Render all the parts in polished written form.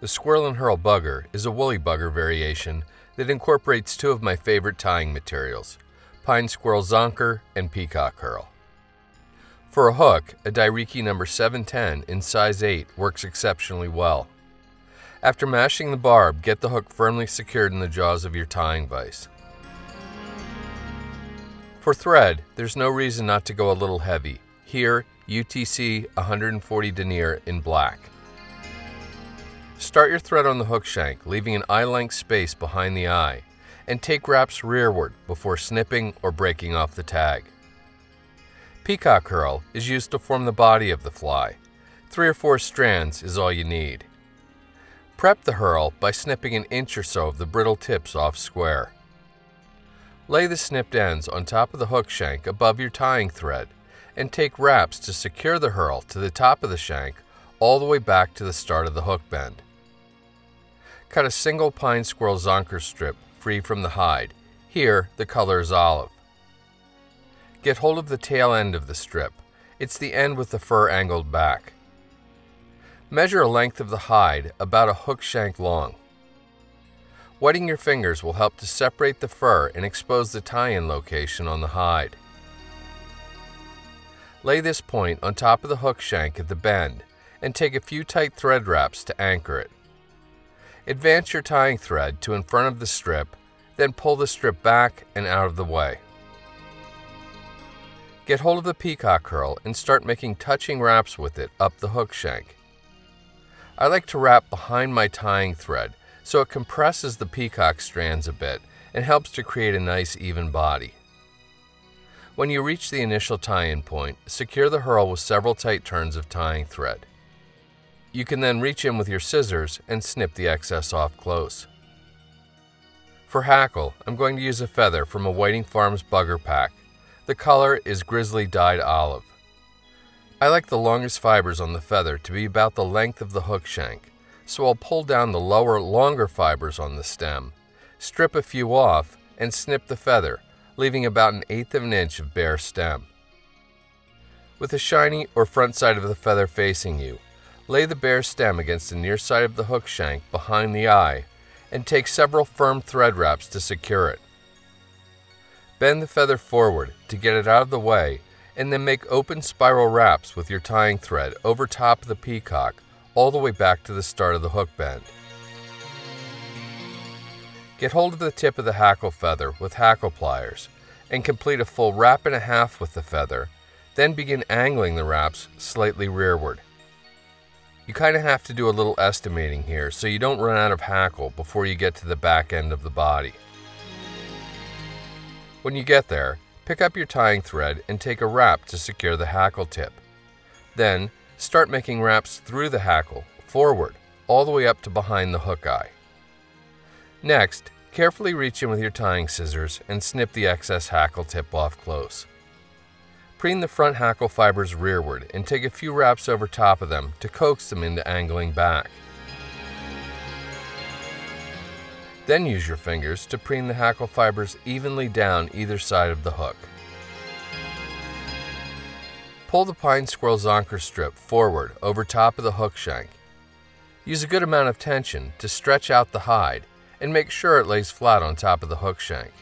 The Squirrel and Herl Bugger is a woolly bugger variation that incorporates two of my favorite tying materials, Pine-squirrel zonker and Peacock hurl. For a hook, a Dai-Riki number 710 in size 8 works exceptionally well. After mashing the barb, get the hook firmly secured in the jaws of your tying vise. For thread, there's no reason not to go a little heavy. Here, UTC 140 Denier in black. Start your thread on the hook shank, leaving an eye-length space behind the eye, and take wraps rearward before snipping or breaking off the tag. Peacock hurl is used to form the body of the fly. 3 or 4 strands is all you need. Prep the hurl by snipping an inch or so of the brittle tips off square. Lay the snipped ends on top of the hook shank above your tying thread, and take wraps to secure the hurl to the top of the shank all the way back to the start of the hook bend. Cut a single pine-squirrel zonker strip free from the hide. Here, the color is olive. Get hold of the tail end of the strip. It's the end with the fur angled back. Measure a length of the hide about a hook shank long. Wetting your fingers will help to separate the fur and expose the tie-in location on the hide. Lay this point on top of the hook shank at the bend and take a few tight thread wraps to anchor it. Advance your tying thread to in front of the strip, then pull the strip back and out of the way. Get hold of the peacock hurl and start making touching wraps with it up the hook shank. I like to wrap behind my tying thread so it compresses the peacock strands a bit and helps to create a nice even body. When you reach the initial tie-in point, secure the hurl with several tight turns of tying thread. You can then reach in with your scissors and snip the excess off close. For hackle, I'm going to use a feather from a Whiting Farms bugger pack. The color is grizzly dyed olive. I like the longest fibers on the feather to be about the length of the hook shank, so I'll pull down the lower, longer fibers on the stem, strip a few off, and snip the feather, leaving about 1/8 of an inch of bare stem. With the shiny or front side of the feather facing you, lay the bare stem against the near side of the hook shank behind the eye and take several firm thread wraps to secure it. Bend the feather forward to get it out of the way and then make open spiral wraps with your tying thread over top of the peacock all the way back to the start of the hook bend. Get hold of the tip of the hackle feather with hackle pliers and complete a full wrap and a half with the feather, then begin angling the wraps slightly rearward. You kind of have to do a little estimating here so you don't run out of hackle before you get to the back end of the body. When you get there, pick up your tying thread and take a wrap to secure the hackle tip. Then, start making wraps through the hackle, forward, all the way up to behind the hook eye. Next, carefully reach in with your tying scissors and snip the excess hackle tip off close. Preen the front hackle fibers rearward and take a few wraps over top of them to coax them into angling back. Then use your fingers to preen the hackle fibers evenly down either side of the hook. Pull the pine-squirrel zonker strip forward over top of the hook shank. Use a good amount of tension to stretch out the hide and make sure it lays flat on top of the hook shank.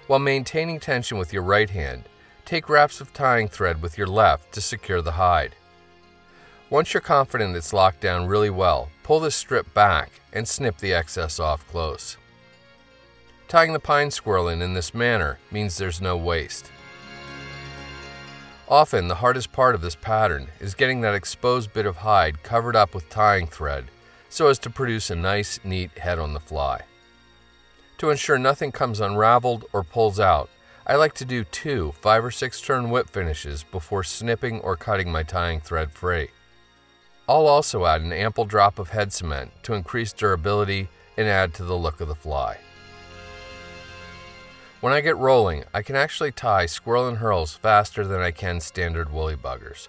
While maintaining tension with your right hand, take wraps of tying thread with your left to secure the hide. Once you're confident it's locked down really well, pull the strip back and snip the excess off close. Tying the pine squirrel in this manner means there's no waste. Often, the hardest part of this pattern is getting that exposed bit of hide covered up with tying thread so as to produce a nice, neat head on the fly. To ensure nothing comes unraveled or pulls out, I like to do 2 5 or 6 turn whip finishes before snipping or cutting my tying thread free. I'll also add an ample drop of head cement to increase durability and add to the look of the fly. When I get rolling, I can actually tie squirrel and hurls faster than I can standard woolly buggers.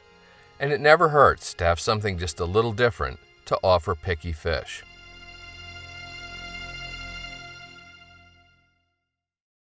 And it never hurts to have something just a little different to offer picky fish.